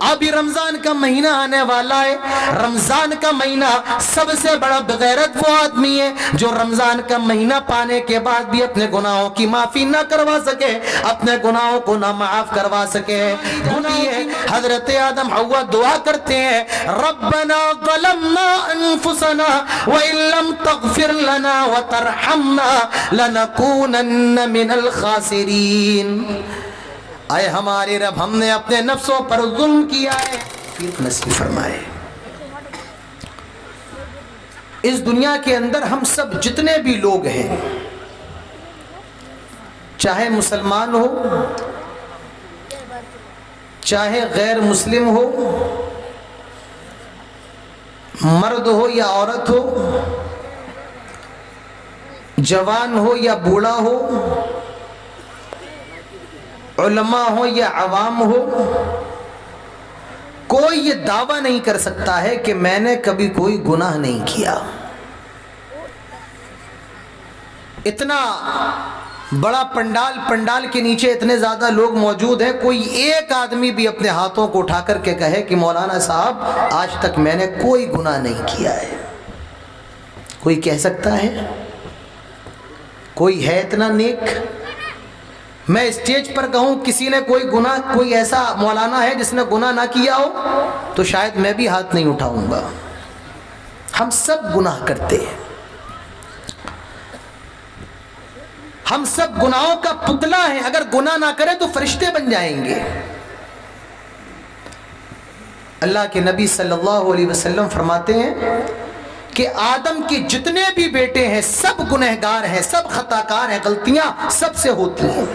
ابھی رمضان کا مہینہ آنے والا ہے. رمضان کا مہینہ سب سے بڑا بغیرت وہ آدمی ہے جو رمضان کا مہینہ پانے کے بعد بھی اپنے گناہوں کی معافی نہ کروا سکے, اپنے گناہوں کو نہ معاف کروا سکے. حضرت آدم حوا دعا کرتے ہیں, ربنا ظلمنا انفسنا وان لم تغفر لنا وترحمنا لنکونن من الخاسرین. اے ہمارے رب, ہم نے اپنے نفسوں پر ظلم کیا ہے, توفیق نصیب فرمائے. اس دنیا کے اندر ہم سب جتنے بھی لوگ ہیں, چاہے مسلمان ہو چاہے غیر مسلم ہو, مرد ہو یا عورت ہو, جوان ہو یا بوڑھا ہو, علماء ہو یا عوام ہو, کوئی یہ دعویٰ نہیں کر سکتا ہے کہ میں نے کبھی کوئی گناہ نہیں کیا. اتنا بڑا پنڈال کے نیچے اتنے زیادہ لوگ موجود ہیں, کوئی ایک آدمی بھی اپنے ہاتھوں کو اٹھا کر کے کہے کہ مولانا صاحب آج تک میں نے کوئی گناہ نہیں کیا ہے. کوئی کہہ سکتا ہے؟ کوئی ہے اتنا نیک؟ میں اسٹیج پر کہوں کسی نے کوئی گناہ, کوئی ایسا مولانا ہے جس نے گناہ نہ کیا ہو, تو شاید میں بھی ہاتھ نہیں اٹھاؤں گا. ہم سب گناہ کرتے ہیں, ہم سب گناہوں کا پتلا ہیں. اگر گناہ نہ کریں تو فرشتے بن جائیں گے. اللہ کے نبی صلی اللہ علیہ وسلم فرماتے ہیں کہ آدم کے جتنے بھی بیٹے ہیں سب گنہگار ہیں, سب خطاکار ہیں, غلطیاں سب سے ہوتی ہیں.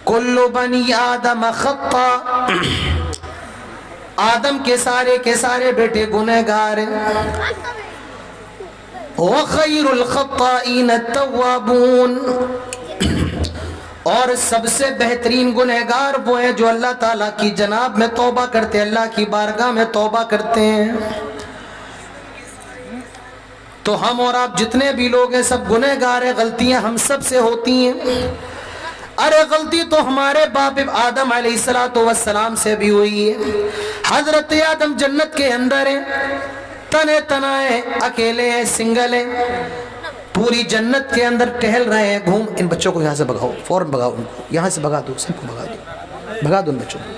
کل بنی آدم خطا, آدم کے سارے بیٹے گنہگار ہیں. وخیر الخطائین التوابون, اور سب سے بہترین گنہگار وہ ہیں جو اللہ تعالیٰ کی جناب میں توبہ کرتے, اللہ کی بارگاہ میں توبہ کرتے ہیں. تو ہم اور آپ جتنے بھی لوگ ہیں سب گنہگار ہیں, غلطیاں ہم سب سے ہوتی ہیں. ارے غلطی تو ہمارے باپ آدم علیہ السلام سے بھی ہوئی ہے. حضرت آدم جنت کے اندر ہیں, تنے تنائے, اکیلے ہیں, سنگل ہیں, پوری جنت کے اندر ٹہل رہے ہیں, گھوم. ان بچوں کو یہاں سے بھگاؤ, فوراً بھگاؤ ان کو, یہاں سے بھگا دو, سب کو بھگا دو, بھگا دو ان بچوں کو,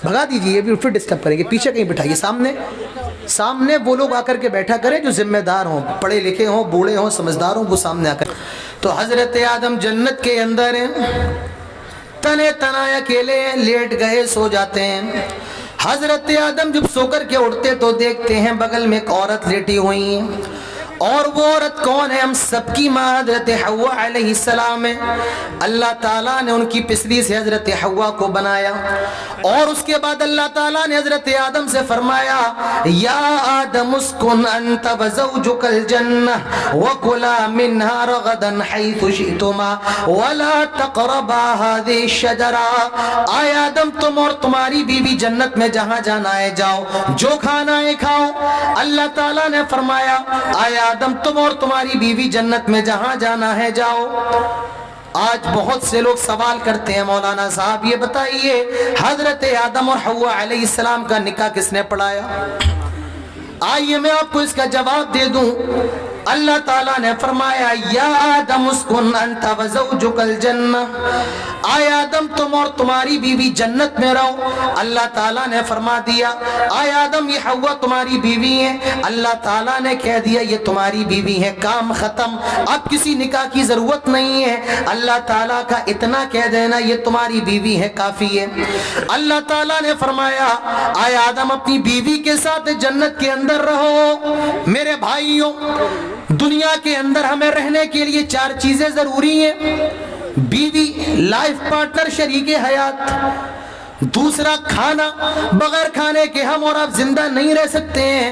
بھگا دیجیے. یہ بھی پھر ڈسٹرب کریں گے, پیچھے کہیں بٹھائیے. سامنے وہ لوگ آ کر کے بیٹھا کریں جو ذمہ دار ہوں, پڑھے لکھے ہوں, بوڑھے ہوں, سمجھدار ہوں, وہ سامنے آ کر. تو حضرت آدم جنت کے اندر ہیں, تنے تنائے اکیلے ہیں, لیٹ گئے, سو جاتے ہیں. حضرت آدم جب سو کر کے اٹھتے تو دیکھتے ہیں بغل میں ایک عورت لیٹی ہوئی ہے. اور وہ عورت کون ہے؟ ہم سب کی ماں حضرت حوا علیہ السلام ہے. اللہ تعالیٰ نے ان کی پسلی سے حضرت حوا کو بنایا, اور اس کے بعد اللہ تعالیٰ نے حضرت آدم سے فرمایا, یا آدم اسکن انت وزوجک الجنہ وکلا منہا رغدا حیث شئتما ولا تقربا هذه الشجرہ. آئے آدم تم اور تمہاری بیوی جنت میں جہاں جانا ہے جاؤ, جو کھانا ہے کھاؤ. اللہ تعالیٰ نے فرمایا, آئے آدم تم اور تمہاری بیوی جنت میں جہاں جانا ہے جاؤ. آج بہت سے لوگ سوال کرتے ہیں, مولانا صاحب یہ بتائیے حضرت آدم اور حوا علیہ السلام کا نکاح کس نے پڑھایا؟ آئیے میں آپ کو اس کا جواب دے دوں. اللہ تعالیٰ نے فرمایا, یا آدم اسکن انت وزوجک الجنہ. آئے آدم تم اور تمہاری بیوی جنت میں رہو. اللہ تعالیٰ نے فرما دیا, آئے آدم یہ حوا تمہاری بیوی ہے. اللہ تعالیٰ نے کہہ دیا یہ تمہاری بیوی ہے, کام ختم. اب کسی نکاح کی ضرورت نہیں ہے. اللہ تعالیٰ کا اتنا کہہ دینا یہ تمہاری بیوی ہے کافی ہے. اللہ تعالیٰ نے فرمایا, آئے آدم اپنی بیوی کے ساتھ جنت کے اندر رہو. میرے بھائیوں, دنیا کے اندر ہمیں رہنے کے لیے 4 چیزیں ضروری ہیں. بیوی, لائف پارٹنر, شریک حیات. دوسرا کھانا, بغیر کھانے کے ہم اور آپ زندہ نہیں رہ سکتے ہیں.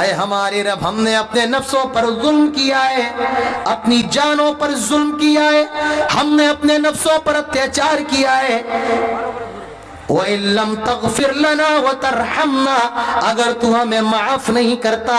اے ہمارے رب ہم نے اپنے نفسوں پر ظلم کیا ہے، اپنی جانوں پر ظلم کیا ہے، ہم نے اپنے نفسوں پر اتیاچار کیا ہے۔ وَإِن لَّمْ تَغْفِرْ لَنَا وَتَرْحَمْنَا، اگر تو ہمیں معاف نہیں کرتا،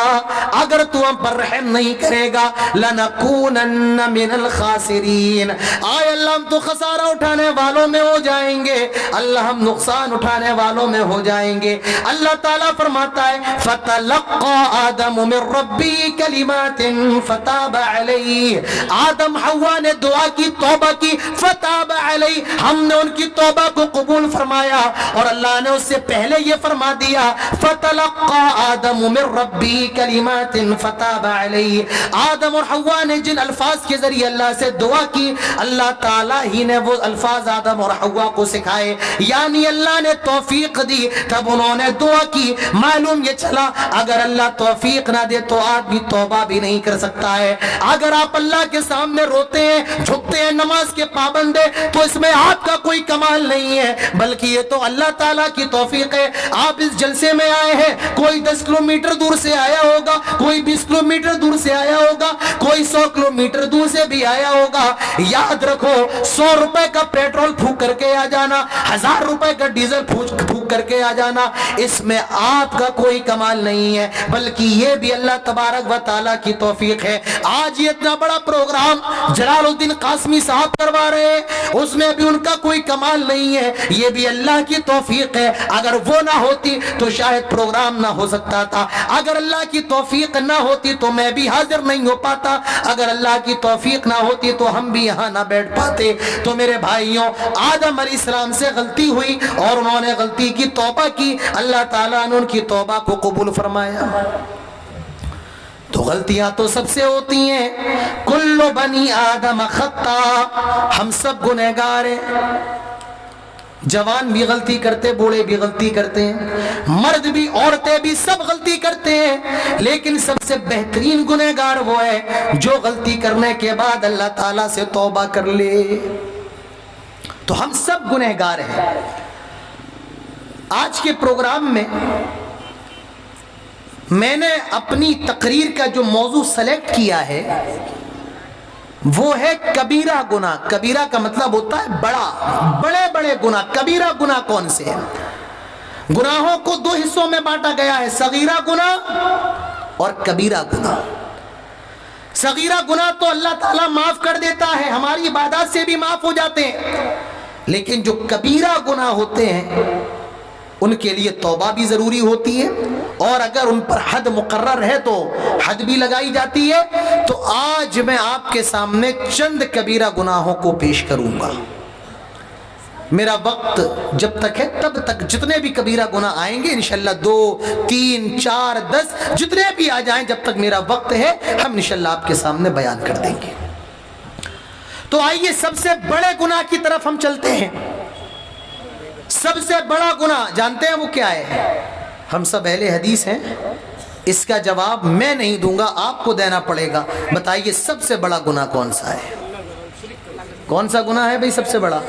اگر تو ہم پر رحم نہیں کرے گا، لَنَكُونَنَّ مِنَ الْخَاسِرِينَ، آئے اللہ ہم تو خسارہ اٹھانے والوں میں ہو جائیں گے، اللہ ہم نقصان اٹھانے والوں میں ہو جائیں گے۔ اللہ تعالیٰ فرماتا ہے فَتَلَقَّى آدَمُ مِن رَّبِّهِ كَلِمَاتٍ فَتَابَ عَلَيْهِ، آدم حوا نے دعا کی، توبہ کی، فَتَابَ عَلَيْهِ، ہم نے ان کی توبہ کو قبول فرمایا، اور اللہ نے اس سے پہلے یہ فرما دیا فَتَلَقَّى آدَمُ مِن رَّبِّهِ كَلِمَاتٍ فَتَابَ عَلَيْهِ، آدم اور حوا نے جن الفاظ کے ذریعے اللہ سے دعا کی، اللہ تعالیٰ ہی نے وہ الفاظ آدم اور حوا کو سکھائے، یعنی اللہ نے توفیق دی، تب انہوں نے دعا کی۔ معلوم یہ چلا اگر اللہ توفیق نہ دے تو آدمی توبہ بھی نہیں کر سکتا ہے۔ اگر آپ اللہ کے سامنے روتے ہیں، جھکتے ہیں، نماز کے پابند ہیں، تو اس میں آپ کا کوئی کمال نہیں ہے، بلکہ یہ تو اللہ تعالیٰ کی توفیق ہے۔ آپ اس جلسے میں آئے ہیں، کوئی 10 کلومیٹر دور سے آیا ہوگا، کوئی 20 کلومیٹر دور سے آیا ہوگا، کوئی 100 کلومیٹر دور سے بھی آیا ہوگا۔ یاد رکھو 100 روپے کا پیٹرول پھونک کر کے آ جانا، 1000 روپے کا ڈیزل پھونک کر کے آ جانا، اس میں آپ کا کوئی کمال نہیں ہے، بلکہ یہ بھی اللہ تبارک و تعالیٰ کی توفیق ہے۔ آج یہ اتنا بڑا پروگرام جلال الدین قاسمی صاحب کروا رہے ہیں، اس میں بھی ان کا کوئی کمال نہیں ہے، یہ بھی اللہ کی توفیق ہے۔ اگر وہ نہ ہوتی تو شاید پروگرام نہ ہو سکتا تھا، اگر اللہ کی توفیق نہ ہوتی تو میں بھی حاضر نہیں ہو پاتا، اگر اللہ کی توفیق نہ ہوتی تو ہم بھی یہاں نہ بیٹھ پاتے۔ تو میرے بھائیوں، آدم علیہ السلام سے غلطی ہوئی اور انہوں نے غلطی کی توبہ کی، اللہ تعالیٰ نے ان کی توبہ کو قبول فرمایا۔ تو غلطیاں تو سب سے ہوتی ہیں، کل بنی آدم خطا، ہم سب گنہگار ہیں، جوان بھی غلطی کرتے، بوڑھے بھی غلطی کرتے ہیں، مرد بھی عورتیں بھی، سب غلطی کرتے ہیں، لیکن سب سے بہترین گنہگار وہ ہے جو غلطی کرنے کے بعد اللہ تعالیٰ سے توبہ کر لے۔ تو ہم سب گنہگار ہیں۔ آج کے پروگرام میں میں نے اپنی تقریر کا جو موضوع سلیکٹ کیا ہے وہ ہے کبیرہ گناہ۔ کبیرہ کا مطلب ہوتا ہے بڑا، بڑے بڑے گناہ۔ کبیرہ گناہ کون سے ہیں؟ گناہوں کو 2 حصوں میں بانٹا گیا ہے، صغیرہ گناہ اور کبیرہ گناہ۔ صغیرہ گناہ تو اللہ تعالیٰ معاف کر دیتا ہے، ہماری عبادات سے بھی معاف ہو جاتے ہیں، لیکن جو کبیرہ گناہ ہوتے ہیں ان کے لیے توبہ بھی ضروری ہوتی ہے، اور اگر ان پر حد مقرر ہے تو حد بھی لگائی جاتی ہے۔ تو آج میں آپ کے سامنے چند کبیرہ گناہوں کو پیش کروں گا۔ میرا وقت جب تک ہے تب تک جتنے بھی کبیرہ گناہ آئیں گے انشاءاللہ 2 3 4 10 جتنے بھی آ جائیں، جب تک میرا وقت ہے ہم انشاءاللہ آپ کے سامنے بیان کر دیں گے۔ تو آئیے سب سے بڑے گناہ کی طرف ہم چلتے ہیں۔ سب سے بڑا گناہ جانتے ہیں وہ کیا ہے؟ ہم سب اہل حدیث ہیں، اس کا جواب میں نہیں دوں گا، آپ کو دینا پڑے گا۔ بتائیے سب سے بڑا گناہ کون سا ہے؟ کون سا گناہ ہے بھئی سب سے بڑا؟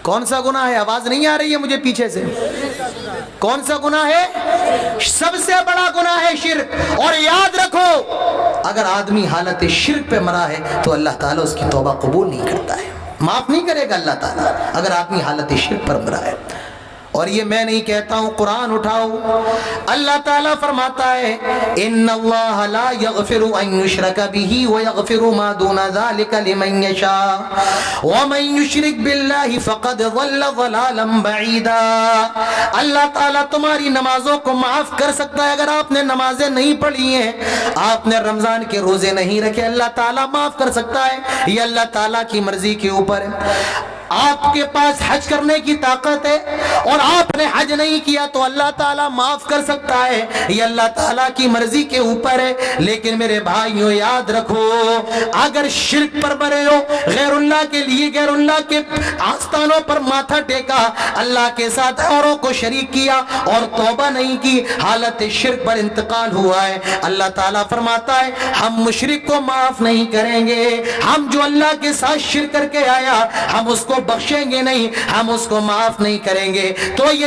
کون سا گناہ ہے؟ آواز نہیں آ رہی ہے مجھے پیچھے سے۔ کون سا گناہ ہے؟ سب سے بڑا گناہ ہے شرک۔ اور یاد رکھو اگر آدمی حالت شرک پہ مرا ہے تو اللہ تعالیٰ اس کی توبہ قبول نہیں کرتا ہے، معاف نہیں کرے گا اللہ تعالیٰ اگر آدمی حالت شرک پر مرا ہے۔ اور یہ میں نہیں کہتا ہوں، قرآن اٹھاؤ، اللہ تعالیٰ فرماتا ہے ان اللہ لا یغفر ان یشرک بہ ویغفر ما دون ذلک لمن یشاء ومن یشرک باللہ فقد ضل ضلالا بعیدا۔ اللہ تعالیٰ تمہاری نمازوں کو معاف کر سکتا ہے، اگر آپ نے نمازیں نہیں پڑھی ہیں، آپ نے رمضان کے روزے نہیں رکھے، اللہ تعالیٰ معاف کر سکتا ہے، یہ اللہ تعالیٰ کی مرضی کے اوپر ہے۔ آپ کے پاس حج کرنے کی طاقت ہے اور آپ نے حج نہیں کیا تو اللہ تعالیٰ معاف کر سکتا ہے، یہ اللہ تعالیٰ کی مرضی کے اوپر ہے۔ لیکن میرے بھائیوں یاد رکھو، اگر شرک پر مرے ہو، غیر اللہ کے لیے غیر اللہ کے آستانوں پر ماتھا ٹیکا، اللہ کے ساتھ اوروں کو شریک کیا اور توبہ نہیں کی، حالت شرک پر انتقال ہوا ہے، اللہ تعالیٰ فرماتا ہے ہم مشرک کو معاف نہیں کریں گے، ہم جو اللہ کے ساتھ شرک کر کے آیا ہم اس کو بخشیں گے نہیں، ہم اس کو معاف نہیں کریں گے۔ تو یہ